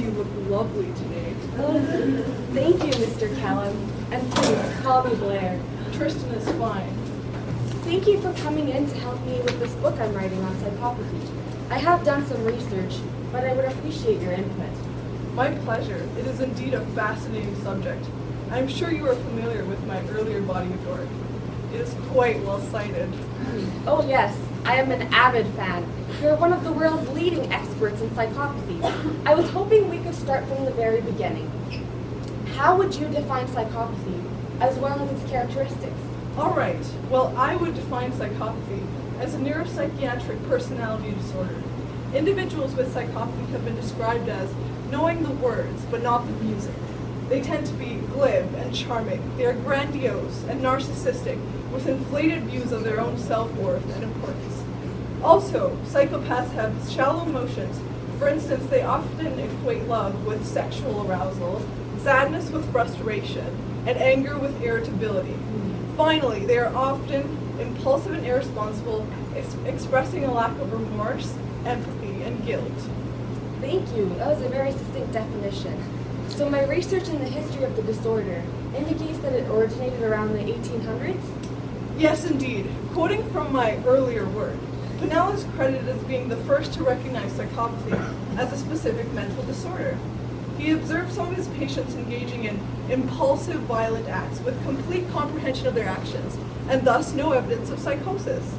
you look lovely today. Oh, thank you, Mr. Callum. And please, call me Blair. Tristan is fine. Thank you for coming in to help me with this book I'm writing on psychopathy. I have done some research, but I would appreciate your input. My pleasure. It is indeed a fascinating subject. I am sure you are familiar with my earlier body of work. It is quite well cited. Oh yes, I am an avid fan. You're one of the world's leading experts in psychopathy. I was hoping we could start from the very beginning. How would you define psychopathy, as well as its characteristics? All right. Well, I would define psychopathy as a neuropsychiatric personality disorder. Individuals with psychopathy have been described as knowing the words, but not the music. They tend to be glib and charming. They are grandiose and narcissistic, with inflated views of their own self-worth and importance. Also, psychopaths have shallow emotions. For instance, they often equate love with sexual arousal, sadness with frustration, and anger with irritability. Finally, they are often impulsive and irresponsible, expressing a lack of remorse, empathy, and guilt. Thank you. That was a very succinct definition. So my research in the history of the disorder indicates that it originated around the 1800s? Yes, indeed. Quoting from my earlier work, Pinnell is credited as being the first to recognize psychopathy as a specific mental disorder. He observed some of his patients engaging in impulsive, violent acts with complete comprehension of their actions, and thus no evidence of psychosis.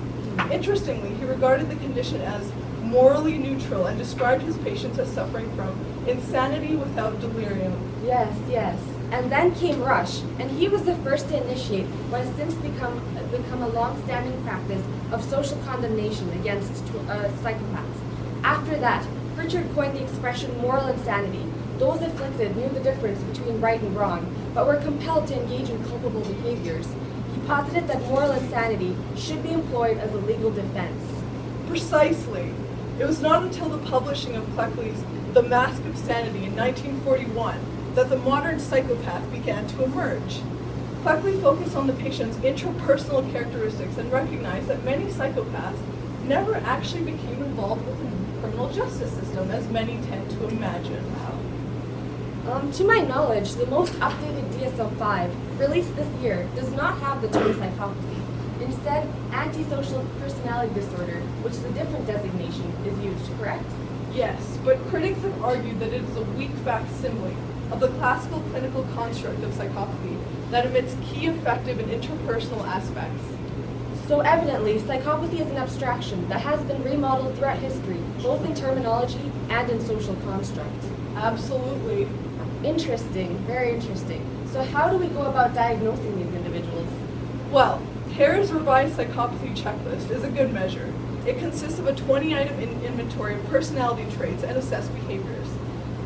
Interestingly, he regarded the condition as morally neutral and described his patients as suffering from insanity without delirium. Yes, yes. And then came Rush, and he was the first to initiate what has since become a long-standing practice of social condemnation against psychopaths. After that, Pritchard coined the expression moral insanity. Those afflicted knew the difference between right and wrong, but were compelled to engage in culpable behaviors. He posited that moral insanity should be employed as a legal defense. Precisely. It was not until the publishing of Cleckley's The Mask of Sanity in 1941 that the modern psychopath began to emerge. Cleckley focused on the patient's interpersonal characteristics and recognized that many psychopaths never actually became involved with the criminal justice system, as many tend to imagine. To my knowledge, the most updated DSM-5, released this year, does not have the term psychopathy. Instead, antisocial personality disorder, which is a different designation, is used, correct? Yes, but critics have argued that it is a weak facsimile of the classical clinical construct of psychopathy that omits key affective and interpersonal aspects. So evidently, psychopathy is an abstraction that has been remodeled throughout history, both in terminology and in social construct. Absolutely. Interesting, very interesting. So how do we go about diagnosing these individuals? Well, Hare's revised psychopathy checklist is a good measure. It consists of a 20-item inventory of personality traits and assessed behaviors,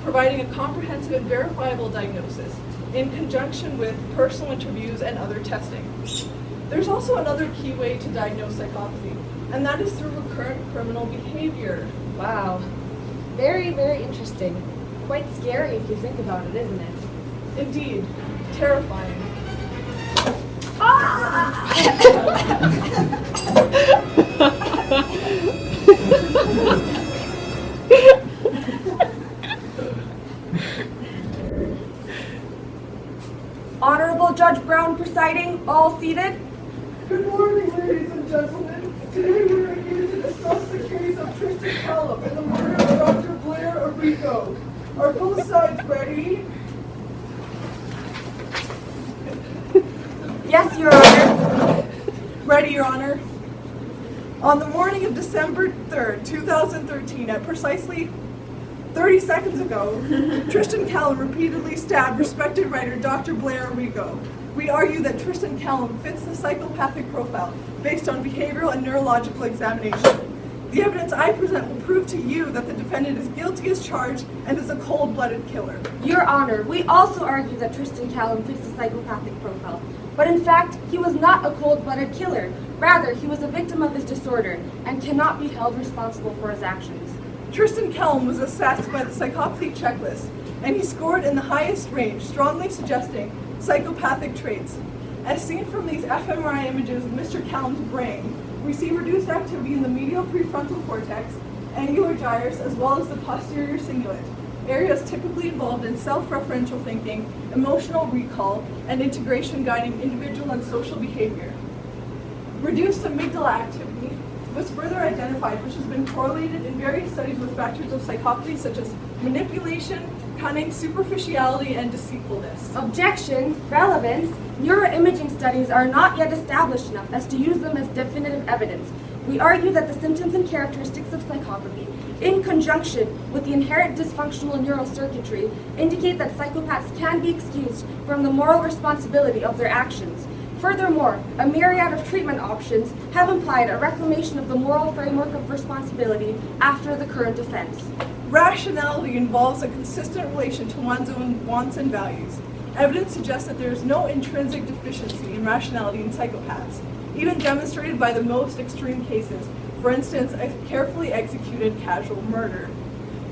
providing a comprehensive and verifiable diagnosis in conjunction with personal interviews and other testing. There's also another key way to diagnose psychopathy, and that is through recurrent criminal behavior. Wow. Very, very interesting. Quite scary if you think about it, isn't it? Indeed. Terrifying. Honorable Judge Brown presiding, all seated. Good morning, ladies and gentlemen. Today we are here to discuss the case of Tristan Callum and the murder of Dr. Blair Arrigo. Are both sides ready? Yes, Your Honor. Ready, Your Honor. On the morning of December 3rd, 2013, at precisely 30 seconds ago, Tristan Callum repeatedly stabbed respected writer Dr. Blair Arrigo. We argue that Tristan Callum fits the psychopathic profile based on behavioral and neurological examination. The evidence I present will prove to you that the defendant is guilty as charged and is a cold-blooded killer. Your Honor, we also argue that Tristan Callum fits the psychopathic profile. But in fact, he was not a cold-blooded killer. Rather, he was a victim of his disorder and cannot be held responsible for his actions. Tristan Callum was assessed by the psychopathy checklist, and he scored in the highest range, strongly suggesting psychopathic traits. As seen from these fMRI images of Mr. Callum's brain, we see reduced activity in the medial prefrontal cortex, angular gyrus, as well as the posterior cingulate. areas typically involved in self-referential thinking, emotional recall, and integration guiding individual and social behavior. Reduced amygdala activity was further identified, which has been correlated in various studies with factors of psychopathy such as manipulation, cunning, superficiality, and deceitfulness. Objection, relevance, neuroimaging studies are not yet established enough as to use them as definitive evidence. We argue that the symptoms and characteristics of psychopathy, in conjunction with the inherent dysfunctional neural circuitry, indicate that psychopaths can be excused from the moral responsibility of their actions. Furthermore, a myriad of treatment options have implied a reclamation of the moral framework of responsibility after the current offense. Rationality involves a consistent relation to one's own wants and values. Evidence suggests that there is no intrinsic deficiency in rationality in psychopaths, even demonstrated by the most extreme cases, for instance, a carefully executed casual murder.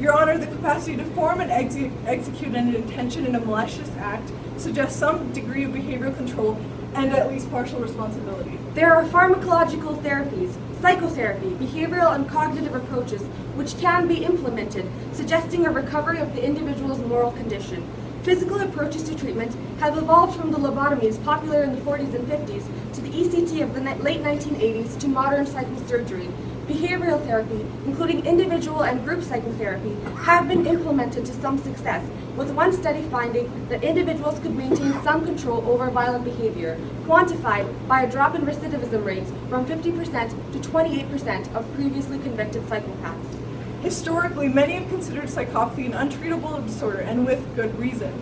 Your Honor, the capacity to form and execute an intention in a malicious act suggests some degree of behavioral control and at least partial responsibility. There are pharmacological therapies, psychotherapy, behavioral and cognitive approaches which can be implemented, suggesting a recovery of the individual's moral condition. Physical approaches to treatment have evolved from the lobotomies popular in the 40s and 50s to the ECT of the late 1980s to modern psychosurgery. Behavioral therapy, including individual and group psychotherapy, have been implemented to some success, with one study finding that individuals could maintain some control over violent behavior, quantified by a drop in recidivism rates from 50% to 28% of previously convicted psychopaths. Historically, many have considered psychopathy an untreatable disorder, and with good reason.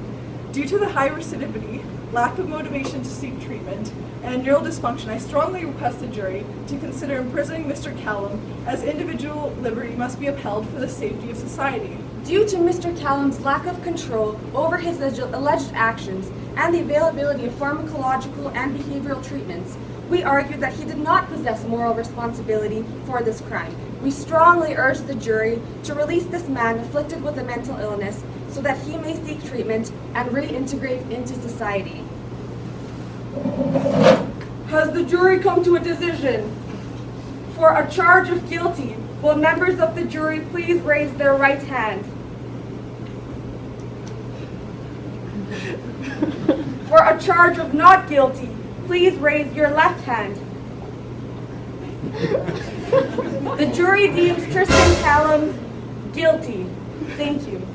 Due to the high recidivity, lack of motivation to seek treatment, and neural dysfunction, I strongly request the jury to consider imprisoning Mr. Callum, as individual liberty must be upheld for the safety of society. Due to Mr. Callum's lack of control over his alleged actions and the availability of pharmacological and behavioral treatments, we argue that he did not possess moral responsibility for this crime. We strongly urge the jury to release this man afflicted with a mental illness so that he may seek treatment and reintegrate into society. Has the jury come to a decision? For a charge of guilty, will members of the jury please raise their right hand? For a charge of not guilty, please raise your left hand. The jury deems Tristan Callum guilty. Thank you.